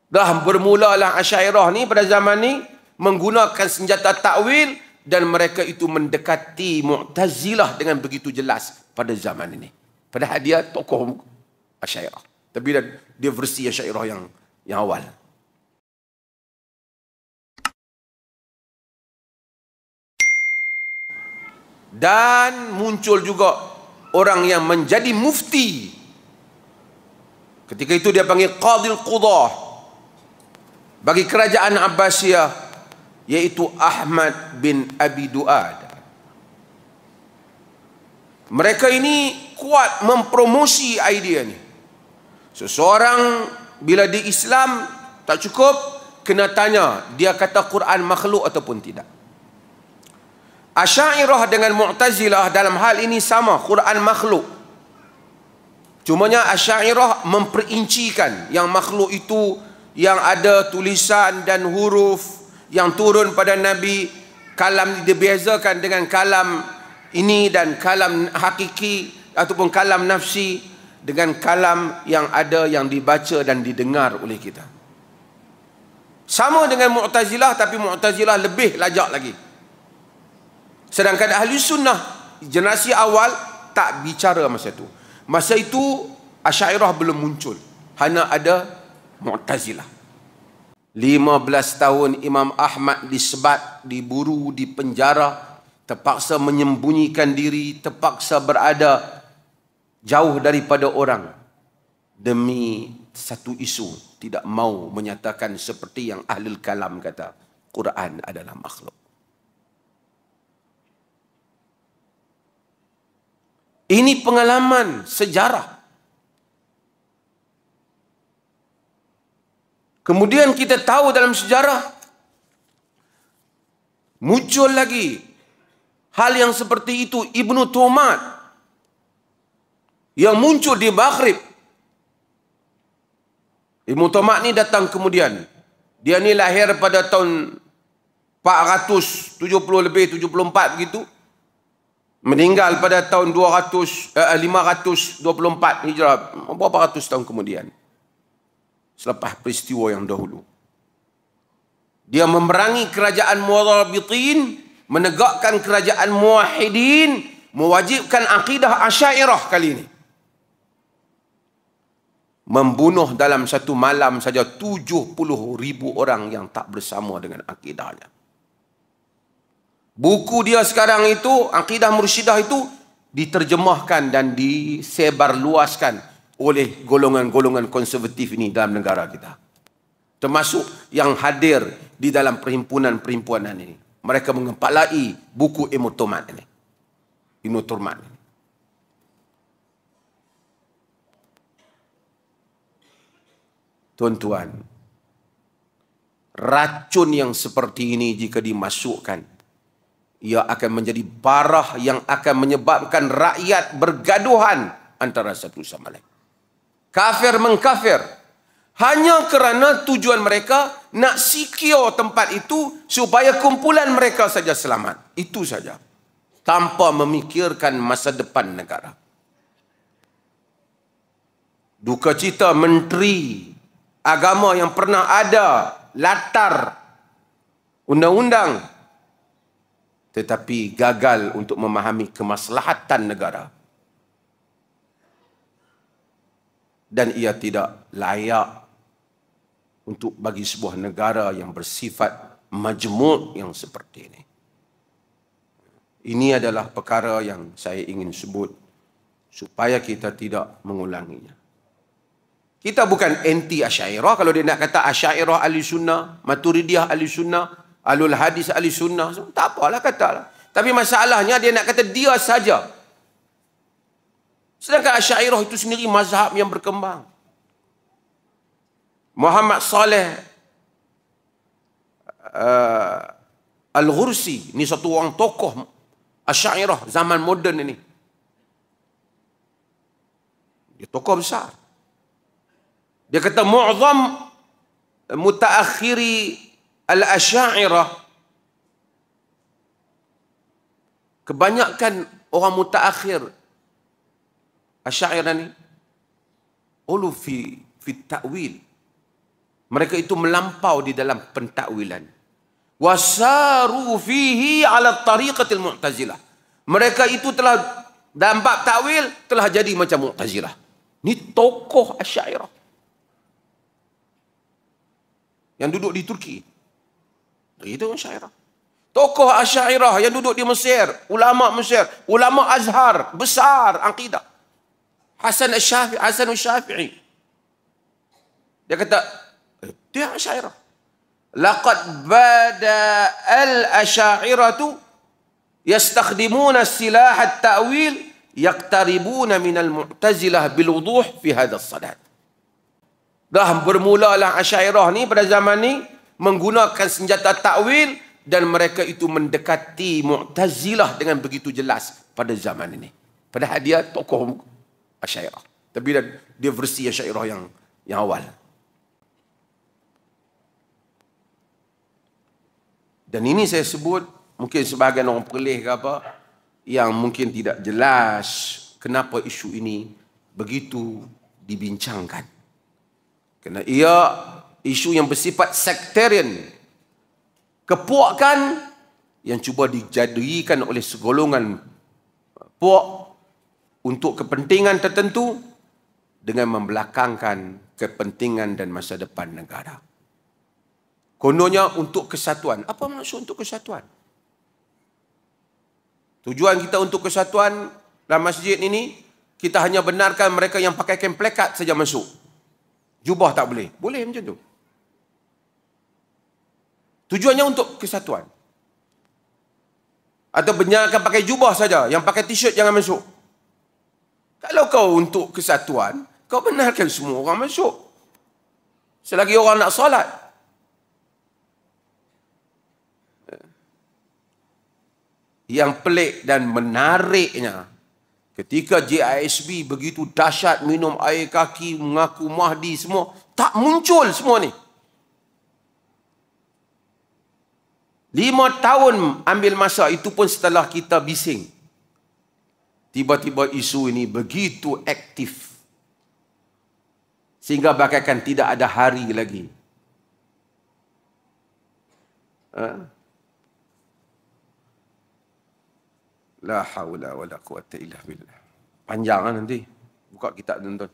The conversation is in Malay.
Dah bermulalah Asy'ariyah ni pada zaman ni menggunakan senjata takwil, dan mereka itu mendekati Mu'tazilah dengan begitu jelas pada zaman ini. Padahal dia tokoh Asy'ariyah, tapi dia versi Asy'ariyah yang awal. Dan muncul juga orang yang menjadi mufti. Ketika itu dia panggil Qadil Qudah bagi kerajaan Abbasiyah, yaitu Ahmad bin Abi Duad. Mereka ini kuat mempromosi idea ni. Seseorang bila di Islam tak cukup, kena tanya dia kata Quran makhluk ataupun tidak. Asy'ariyah dengan Mu'tazilah dalam hal ini sama, Quran makhluk. Cumanya Asy'ariyah memperincikan yang makhluk itu yang ada tulisan dan huruf yang turun pada Nabi, kalam dibezakan dengan kalam ini dan kalam hakiki ataupun kalam nafsi dengan kalam yang ada yang dibaca dan didengar oleh kita. Sama dengan Mu'tazilah, tapi Mu'tazilah lebih lajak lagi. Sedangkan Ahli Sunnah generasi awal tak bicara masa itu. Masa itu Asy'ariyah belum muncul, hanya ada Mu'tazilah. 15 tahun Imam Ahmad disebat, diburu, dipenjara, terpaksa menyembunyikan diri, terpaksa berada jauh daripada orang demi satu isu, tidak mau menyatakan seperti yang Ahlul Kalam kata, Quran adalah makhluk. Ini pengalaman sejarah. Kemudian kita tahu dalam sejarah muncul lagi hal yang seperti itu. Ibnu Tumat yang muncul di Maghrib. Ibnu Tumat ni datang kemudian. Dia ni lahir pada tahun 470 lebih, 74 begitu. Meninggal pada tahun 524 Hijrah, berapa ratus tahun kemudian, selepas peristiwa yang dahulu. Dia memerangi kerajaan Murabitin, menegakkan kerajaan Muwahhidin, mewajibkan akidah Asy'ariyah kali ini. Membunuh dalam satu malam saja 70,000 orang yang tak bersama dengan akidahnya. Buku dia sekarang itu, Aqidah Mursyidah itu, diterjemahkan dan disebarluaskan oleh golongan-golongan konservatif ini dalam negara kita. Termasuk yang hadir di dalam perhimpunan-perhimpunan ini. Mereka mengepalai buku Ibnu Tumat ini. Ibnu Tumat ini. Tuan-tuan, racun yang seperti ini jika dimasukkan, ia akan menjadi barah yang akan menyebabkan rakyat bergaduhan antara satu sama lain. Kafir mengkafir. Hanya kerana tujuan mereka nak secure tempat itu supaya kumpulan mereka saja selamat. Itu saja. Tanpa memikirkan masa depan negara. Duka cita menteri agama yang pernah ada latar undang-undang, tetapi gagal untuk memahami kemaslahatan negara. Dan ia tidak layak untuk bagi sebuah negara yang bersifat majmuk yang seperti ini. Ini adalah perkara yang saya ingin sebut supaya kita tidak mengulanginya. Kita bukan anti Asy'ariyah. Kalau dia nak kata Asy'ariyah ahli sunnah, Maturidiyah ahli sunnah, Ahlul Hadis ahli sunnah, tak apalah katalah. Tapi masalahnya dia nak kata dia saja. Sedangkan Asy'ariyah itu sendiri mazhab yang berkembang. Muhammad Saleh Al-Ghursi, ini satu orang tokoh Asy'ariyah zaman moden ini. Dia tokoh besar. Dia kata mu'zam mutaakhiri al-Asy'ariyah, kebanyakan orang mutaakhir Asy'ariyah ni ulu fi ta'wil, Mereka itu melampau di dalam pentakwilan. Wasaru fihi ala tariqatil Mu'tazilah. Mereka itu telah dalam bab takwil telah jadi macam Mu'tazilah. Ini tokoh Asy'ariyah yang duduk di Turki. Itu Asy'ariyah. Tokoh Asy'ariyah yang duduk di Mesir, ulama Mesir, ulama Azhar besar akidah. Hasan Asy-Syafi'i. Dia kata, dia Asy'ariyah. Laqad bada al-Asy'ariyatu yastakhdimuna silah at-ta'wil yaqtaribuna min al-Mu'tazilah bil-wuduh fi hadha as-sadat. Dah bermulalah Asy'ariyah ni pada zaman ni menggunakan senjata takwil dan mereka itu mendekati Mu'tazilah dengan begitu jelas pada zaman ini. Padahal dia tokoh Asy'ariyah. Tapi dia versi Asy'ariyah yang awal. Dan ini saya sebut mungkin sebahagian orang perleh ke apa yang mungkin tidak jelas kenapa isu ini begitu dibincangkan. Kerana ia isu yang bersifat sektarian, kepuakan yang cuba dijadikan oleh segolongan puak untuk kepentingan tertentu dengan membelakangkan kepentingan dan masa depan negara. Kononnya untuk kesatuan. Apa maksud untuk kesatuan? Tujuan kita untuk kesatuan dalam masjid ini, kita hanya benarkan mereka yang pakai kain plekat saja masuk. Jubah tak boleh. Boleh macam tu. Tujuannya untuk kesatuan. Atau benarkan pakai jubah saja, yang pakai t-shirt jangan masuk. Kalau kau untuk kesatuan, kau benarkan semua orang masuk. Selagi orang nak solat. Yang pelik dan menariknya, ketika JISB begitu dahsyat minum air kaki, mengaku Mahdi semua, tak muncul semua ni. 5 tahun ambil masa, itu pun setelah kita bising. Tiba-tiba isu ini begitu aktif. Sehingga bagaikan tidak ada hari lagi. La haula wala quwata illa billah. Panjang kan nanti. Buka kitab tuan-tuan.